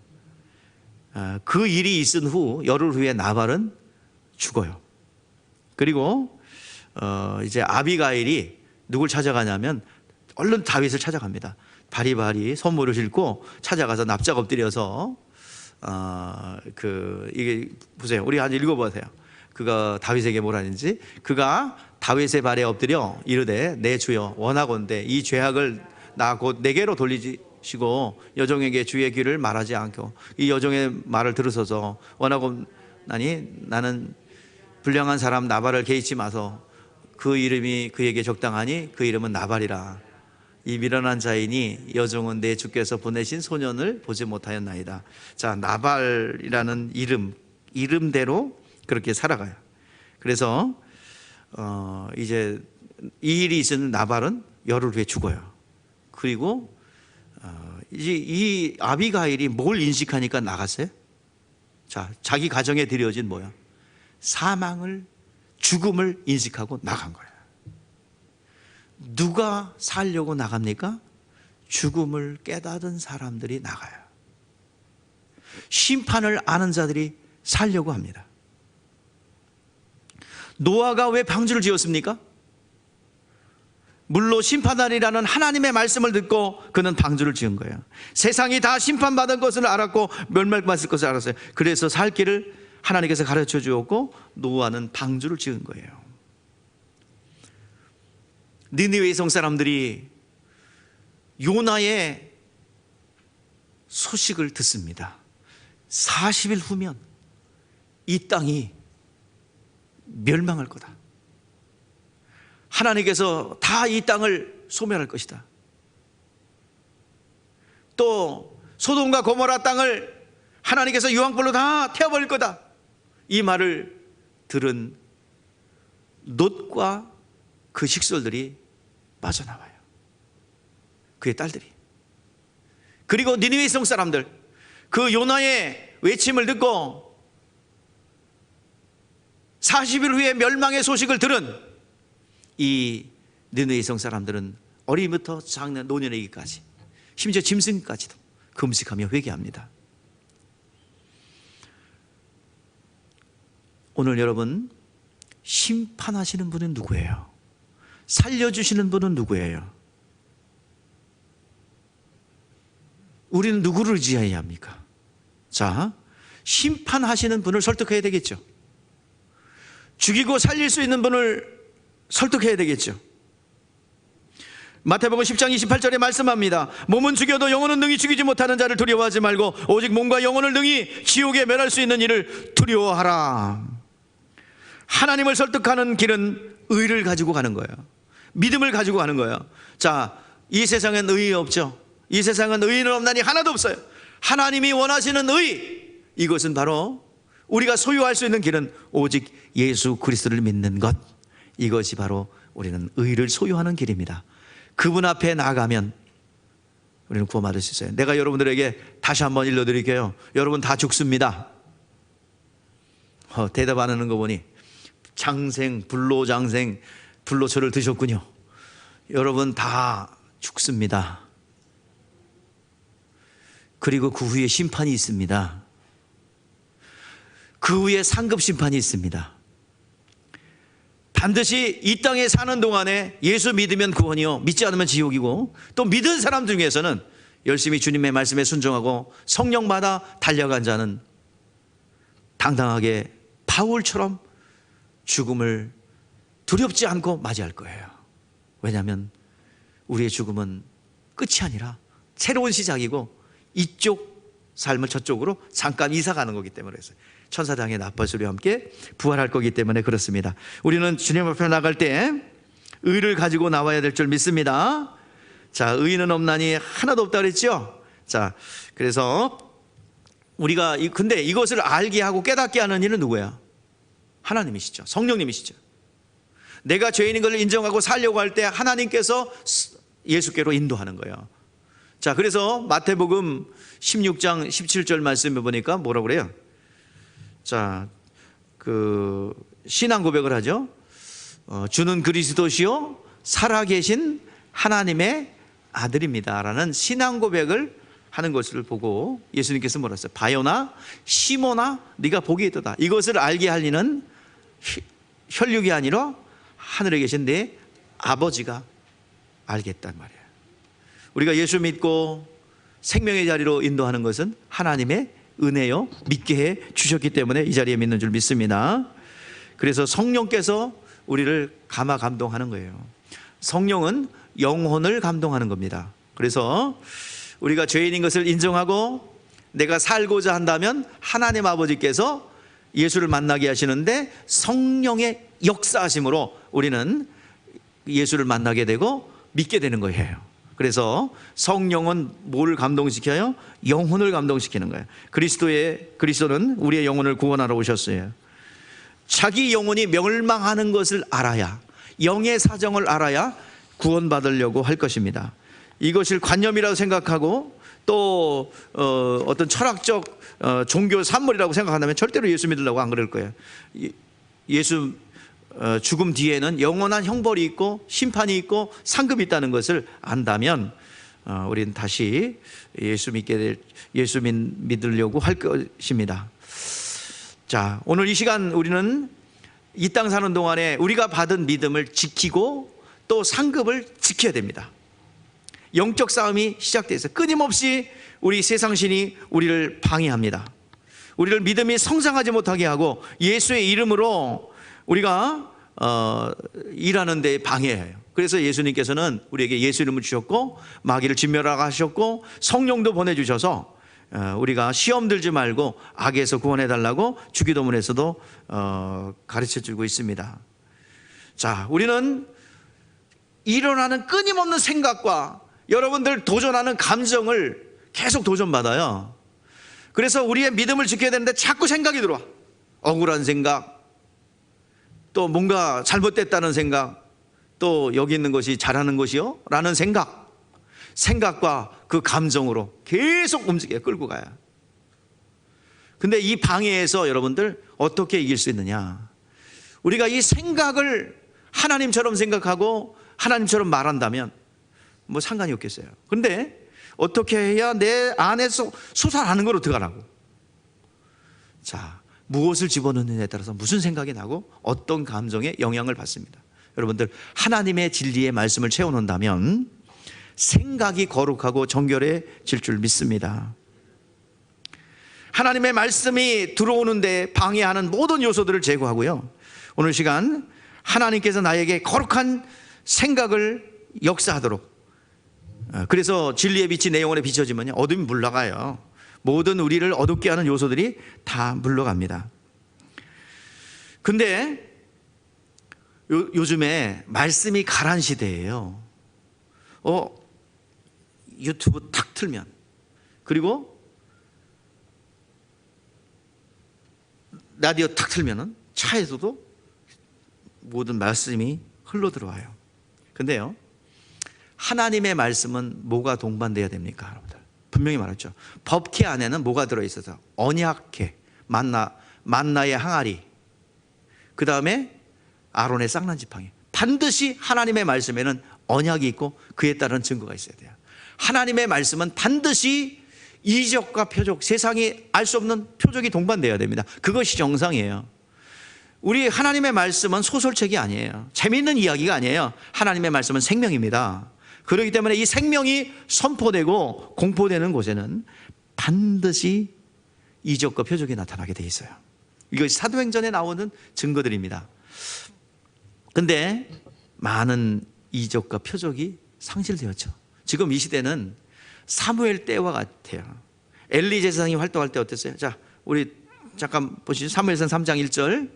그 일이 있은 후 열흘 후에 나발은 죽어요. 그리고 이제 아비가일이 누굴 찾아가냐면 얼른 다윗을 찾아갑니다. 바리바리 선물을 싣고 찾아가서 납작 엎드려서 이게 보세요. 우리 한번 읽어보세요. 그가 다윗에게 뭐라는지. 그가 다윗의 발에 엎드려 이르되 내 주여 원하건대 이 죄악을 나 곧 내게로 돌리시고 여종에게 주의 길을 말하지 않고 이 여종의 말을 들으소서. 원하건나니 나는 불량한 사람 나발을 개의치 마소. 그 이름이 그에게 적당하니 그 이름은 나발이라. 이 미련한 자이니 여종은 내 주께서 보내신 소년을 보지 못하였나이다. 자, 나발이라는 이름대로 그렇게 살아가요. 그래서 이제 이 일이 있은 나발은 열흘 후에 죽어요. 그리고 이제 이 아비가일이 뭘 인식하니까 나갔어요? 자, 자기 가정에 드려진 뭐야? 사망을, 죽음을 인식하고 나간 거예요. 누가 살려고 나갑니까? 죽음을 깨닫은 사람들이 나가요. 심판을 아는 자들이 살려고 합니다. 노아가 왜 방주를 지었습니까? 물로 심판하리라는 하나님의 말씀을 듣고 그는 방주를 지은 거예요. 세상이 다 심판받은 것을 알았고 멸망받을 것을 알았어요. 그래서 살 길을 하나님께서 가르쳐 주었고 노아는 방주를 지은 거예요. 니느웨 성 사람들이 요나의 소식을 듣습니다. 40일 후면 이 땅이 멸망할 거다. 하나님께서 다 이 땅을 소멸할 것이다. 또 소돔과 고모라 땅을 하나님께서 유황불로 다 태워버릴 거다. 이 말을 들은 롯과 그 식솔들이 빠져나와요. 그의 딸들이. 그리고 니느웨 성 사람들, 그 요나의 외침을 듣고 40일 후에 멸망의 소식을 들은 이 니느웨 성 사람들은 어린이부터 장년 노년에게까지, 심지어 짐승까지도 금식하며 회개합니다. 오늘 여러분, 심판하시는 분은 누구예요? 살려주시는 분은 누구예요? 우리는 누구를 의지해야 합니까? 자, 심판하시는 분을 설득해야 되겠죠. 죽이고 살릴 수 있는 분을 설득해야 되겠죠. 마태복음 10장 28절에 말씀합니다. 몸은 죽여도 영혼은 능히 죽이지 못하는 자를 두려워하지 말고 오직 몸과 영혼을 능히 지옥에 멸할 수 있는 이를 두려워하라. 하나님을 설득하는 길은 의를 가지고 가는 거예요. 믿음을 가지고 가는 거예요. 자, 이 세상엔 의의 없죠. 이 세상은 의인은 없나니 하나도 없어요. 하나님이 원하시는 의, 이것은 바로 우리가 소유할 수 있는 길은 오직 예수 그리스도를 믿는 것, 이것이 바로 우리는 의를 소유하는 길입니다. 그분 앞에 나가면 우리는 구원받을 수 있어요. 내가 여러분들에게 다시 한번 일러드릴게요. 여러분 다 죽습니다. 대답 안 하는 거 보니 장생, 불로장생, 불로초를 드셨군요. 여러분 다 죽습니다. 그리고 그 후에 심판이 있습니다. 그 후에 상급 심판이 있습니다. 반드시 이 땅에 사는 동안에 예수 믿으면 구원이요, 믿지 않으면 지옥이고, 또 믿은 사람 중에서는 열심히 주님의 말씀에 순종하고 성령 받아 달려간 자는 당당하게 바울처럼 죽음을 두렵지 않고 맞이할 거예요. 왜냐하면 우리의 죽음은 끝이 아니라 새로운 시작이고, 이쪽 삶을 저쪽으로 잠깐 이사 가는 거기 때문에 그랬어요. 천사장의 나팔 소리와 함께 부활할 거기 때문에 그렇습니다. 우리는 주님 앞에 나갈 때 의를 가지고 나와야 될 줄 믿습니다. 자, 의는 없나니 하나도 없다 그랬죠. 자, 그래서 우리가 근데 이것을 알게 하고 깨닫게 하는 이는 누구야? 하나님이시죠. 성령님이시죠. 내가 죄인인 것을 인정하고 살려고 할 때 하나님께서 예수께로 인도하는 거예요. 자, 그래서 마태복음 16장 17절 말씀해 보니까 뭐라고 그래요? 자, 그 신앙 고백을 하죠. 주는 그리스도시요 살아계신 하나님의 아들입니다 라는 신앙 고백을 하는 것을 보고 예수님께서 뭐라 했어요? 바요나 시모나 네가 복이 있도다. 이것을 알게 할 리는 혈육이 아니라 하늘에 계신 내 아버지가 알겠단 말이에요. 우리가 예수 믿고 생명의 자리로 인도하는 것은 하나님의 은혜요, 믿게 해 주셨기 때문에 이 자리에 믿는 줄 믿습니다. 그래서 성령께서 우리를 감화 감동하는 거예요. 성령은 영혼을 감동하는 겁니다. 그래서 우리가 죄인인 것을 인정하고 내가 살고자 한다면 하나님 아버지께서 예수를 만나게 하시는데 성령의 역사하심으로 우리는 예수를 만나게 되고 믿게 되는 거예요. 그래서 성령은 뭘 감동시켜요? 영혼을 감동시키는 거예요. 그리스도는 우리의 영혼을 구원하러 오셨어요. 자기 영혼이 멸망하는 것을 알아야, 영의 사정을 알아야 구원받으려고 할 것입니다. 이것을 관념이라고 생각하고 또 어떤 철학적 종교 산물이라고 생각한다면 절대로 예수 믿으려고 안 그럴 거예요. 예수 죽음 뒤에는 영원한 형벌이 있고 심판이 있고 상급이 있다는 것을 안다면 우리는 다시 예수 믿으려고 할 것입니다. 자, 오늘 이 시간 우리는 이 땅 사는 동안에 우리가 받은 믿음을 지키고 또 상급을 지켜야 됩니다. 영적 싸움이 시작되어 있어요. 끊임없이 우리 세상신이 우리를 방해합니다. 우리를 믿음이 성장하지 못하게 하고 예수의 이름으로 우리가 일하는 데 방해해요. 그래서 예수님께서는 우리에게 예수 이름을 주셨고 마귀를 진멸하라 하셨고 성령도 보내주셔서 우리가 시험 들지 말고 악에서 구원해 달라고 주기도문에서도 가르쳐주고 있습니다. 자, 우리는 일어나는 끊임없는 생각과 여러분들 도전하는 감정을 계속 도전받아요. 그래서 우리의 믿음을 지켜야 되는데 자꾸 생각이 들어와. 억울한 생각, 또 뭔가 잘못됐다는 생각, 또 여기 있는 것이 잘하는 것이요? 라는 생각과 그 감정으로 계속 움직여요. 끌고 가요. 근데 이 방해에서 여러분들 어떻게 이길 수 있느냐? 우리가 이 생각을 하나님처럼 생각하고 하나님처럼 말한다면 뭐 상관이 없겠어요. 그런데 어떻게 해야 내 안에서 솟아나는 거로 들어가라고? 자, 무엇을 집어넣느냐에 따라서 무슨 생각이 나고 어떤 감정에 영향을 받습니다. 여러분들 하나님의 진리의 말씀을 채워놓는다면 생각이 거룩하고 정결해질 줄 믿습니다. 하나님의 말씀이 들어오는데 방해하는 모든 요소들을 제거하고요, 오늘 시간 하나님께서 나에게 거룩한 생각을 역사하도록, 그래서 진리의 빛이 내 영혼에 비춰지면 어둠이 물러가요. 모든 우리를 어둡게 하는 요소들이 다 물러갑니다. 근데 요즘에 말씀이 가란 시대예요. 유튜브 탁 틀면, 그리고 라디오 탁 틀면은 차에서도 모든 말씀이 흘러 들어와요. 근데요, 하나님의 말씀은 뭐가 동반돼야 됩니까, 여러분들? 분명히 말했죠. 법궤 안에는 뭐가 들어있어서? 언약궤, 만나의 항아리, 그 다음에 아론의 쌍난 지팡이. 반드시 하나님의 말씀에는 언약이 있고 그에 따른 증거가 있어야 돼요. 하나님의 말씀은 반드시 이적과 표적, 세상이 알 수 없는 표적이 동반돼야 됩니다. 그것이 정상이에요. 우리 하나님의 말씀은 소설책이 아니에요. 재미있는 이야기가 아니에요. 하나님의 말씀은 생명입니다. 그렇기 때문에 이 생명이 선포되고 공포되는 곳에는 반드시 이적과 표적이 나타나게 돼 있어요. 이것이 사도행전에 나오는 증거들입니다. 근데 많은 이적과 표적이 상실되었죠. 지금 이 시대는 사무엘 때와 같아요. 엘리 제사장이 활동할 때 어땠어요? 자, 우리 잠깐 보시죠. 사무엘상 3장 1절.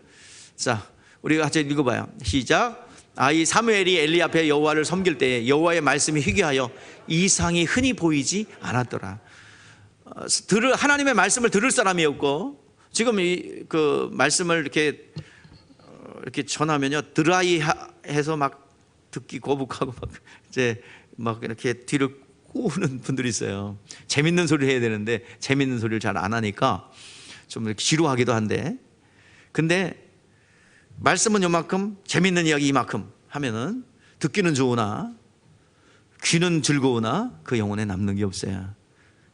자, 우리가 같이 읽어봐요. 시작. 이 사무엘이 엘리 앞에 여호와를 섬길 때에 여호와의 말씀이 희귀하여 이상이 흔히 보이지 않았더라. 하나님의 말씀을 들을 사람이 없고, 지금 그 말씀을 이렇게 전하면요, 드라이해서 막 듣기 거북하고 막 이렇게 뒤를 꼬우는 분들이 있어요. 재밌는 소리를 해야 되는데 재밌는 소리를 잘 안 하니까 좀 이렇게 지루하기도 한데, 근데 말씀은 요만큼, 재밌는 이야기 이만큼 하면은 듣기는 좋으나 귀는 즐거우나 그 영혼에 남는 게 없어요.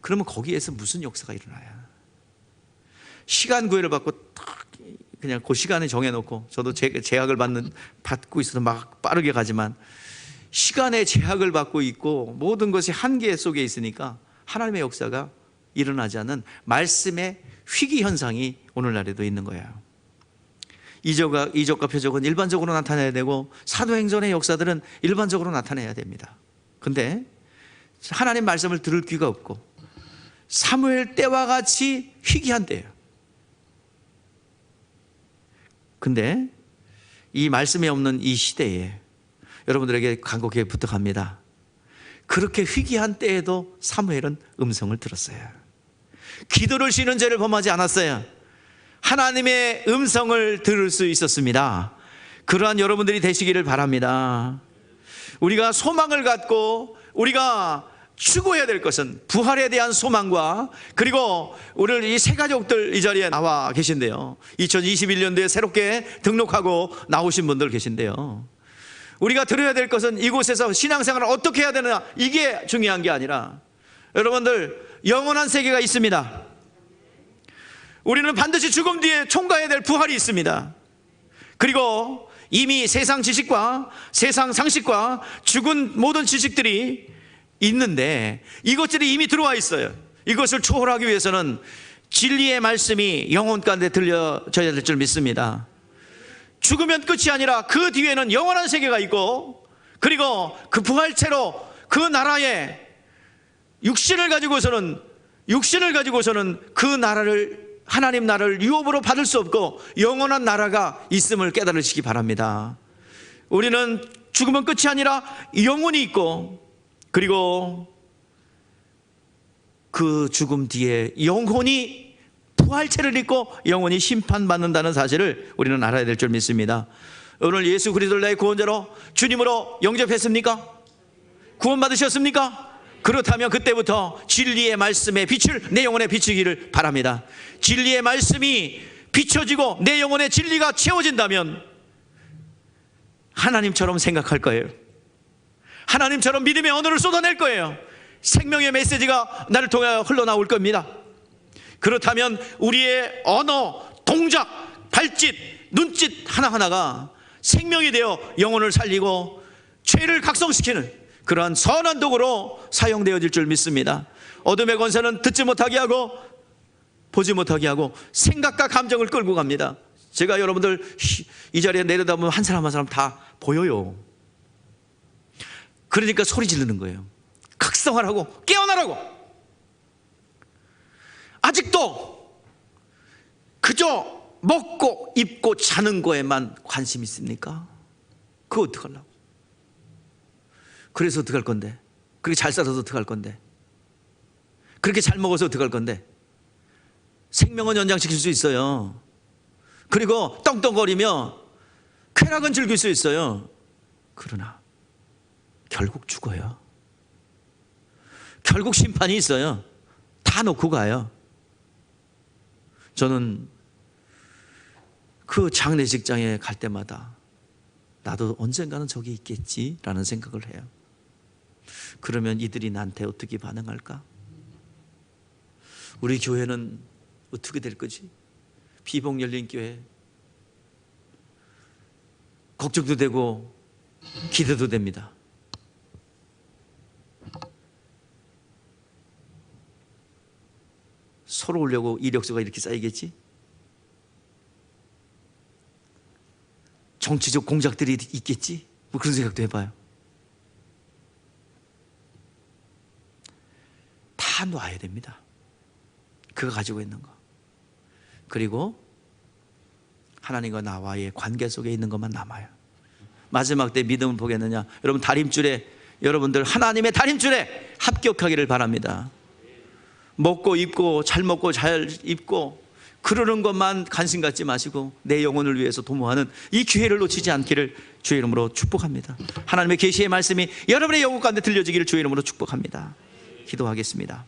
그러면 거기에서 무슨 역사가 일어나요? 시간 구애를 받고 딱 그냥 그 시간에 정해놓고, 저도 제약을 받고 있어서 막 빠르게 가지만 시간에 제약을 받고 있고 모든 것이 한계 속에 있으니까 하나님의 역사가 일어나지 않는 말씀의 희귀 현상이 오늘날에도 있는 거예요. 이적과 표적은 일반적으로 나타나야 되고 사도행전의 역사들은 일반적으로 나타나야 됩니다. 근데 하나님 말씀을 들을 귀가 없고 사무엘 때와 같이 희귀한 때예요. 근데 이 말씀이 없는 이 시대에 여러분들에게 간곡하게 부탁합니다. 그렇게 희귀한 때에도 사무엘은 음성을 들었어요. 기도를 쉬는 죄를 범하지 않았어요. 하나님의 음성을 들을 수 있었습니다. 그러한 여러분들이 되시기를 바랍니다. 우리가 소망을 갖고 우리가 추구해야 될 것은 부활에 대한 소망과, 그리고 오늘 이 세 가족들 이 자리에 나와 계신데요, 2021년도에 새롭게 등록하고 나오신 분들 계신데요, 우리가 들어야 될 것은 이곳에서 신앙생활을 어떻게 해야 되느냐, 이게 중요한 게 아니라, 여러분들 영원한 세계가 있습니다. 우리는 반드시 죽음 뒤에 총가해야 될 부활이 있습니다. 그리고 이미 세상 지식과 세상 상식과 죽은 모든 지식들이 있는데 이것들이 이미 들어와 있어요. 이것을 초월하기 위해서는 진리의 말씀이 영혼 가운데 들려져야 될 줄 믿습니다. 죽으면 끝이 아니라 그 뒤에는 영원한 세계가 있고, 그리고 그 부활체로 그 나라에 육신을 가지고서는 그 나라를, 하나님 나라를 유업으로 받을 수 없고 영원한 나라가 있음을 깨달으시기 바랍니다. 우리는 죽으면 끝이 아니라 영혼이 있고, 그리고 그 죽음 뒤에 영혼이 부활체를 입고 영혼이 심판받는다는 사실을 우리는 알아야 될 줄 믿습니다. 오늘 예수 그리스도를 나의 구원자로 주님으로 영접했습니까? 구원받으셨습니까? 그렇다면 그때부터 진리의 말씀의 빛을 내 영혼에 비추기를 바랍니다. 진리의 말씀이 비춰지고 내 영혼의 진리가 채워진다면 하나님처럼 생각할 거예요. 하나님처럼 믿음의 언어를 쏟아낼 거예요. 생명의 메시지가 나를 통하여 흘러나올 겁니다. 그렇다면 우리의 언어, 동작, 발짓, 눈짓 하나하나가 생명이 되어 영혼을 살리고 죄를 각성시키는 그러한 선한 도구로 사용되어질 줄 믿습니다. 어둠의 권세는 듣지 못하게 하고 보지 못하게 하고 생각과 감정을 끌고 갑니다. 제가 여러분들 이 자리에 내려다보면 한 사람 한 사람 다 보여요. 그러니까 소리 지르는 거예요. 각성하라고, 깨어나라고. 아직도 그저 먹고 입고 자는 거에만 관심 있습니까? 그거 어떡하려고? 그래서 어떡할 건데? 그렇게 잘 살아서 어떡할 건데? 그렇게 잘 먹어서 어떡할 건데? 생명은 연장시킬 수 있어요. 그리고 떵떵거리며 쾌락은 즐길 수 있어요. 그러나 결국 죽어요. 결국 심판이 있어요. 다 놓고 가요. 저는 그 장례식장에 갈 때마다 나도 언젠가는 저기 있겠지라는 생각을 해요. 그러면 이들이 나한테 어떻게 반응할까? 우리 교회는 어떻게 될 거지? 비봉 열린 교회. 걱정도 되고 기대도 됩니다. 서로 오려고 이력서가 이렇게 쌓이겠지? 정치적 공작들이 있겠지? 뭐 그런 생각도 해봐요. 다 놔야 됩니다. 그가 가지고 있는 거. 그리고 하나님과 나와의 관계 속에 있는 것만 남아요. 마지막 때 믿음을 보겠느냐? 여러분 다림줄에, 여러분들 하나님의 다림줄에 합격하기를 바랍니다. 먹고 입고 잘 먹고 잘 입고 그러는 것만 관심 갖지 마시고 내 영혼을 위해서 도모하는 이 기회를 놓치지 않기를 주의 이름으로 축복합니다. 하나님의 계시의 말씀이 여러분의 영혼 가운데 들려지기를 주의 이름으로 축복합니다. 기도하겠습니다.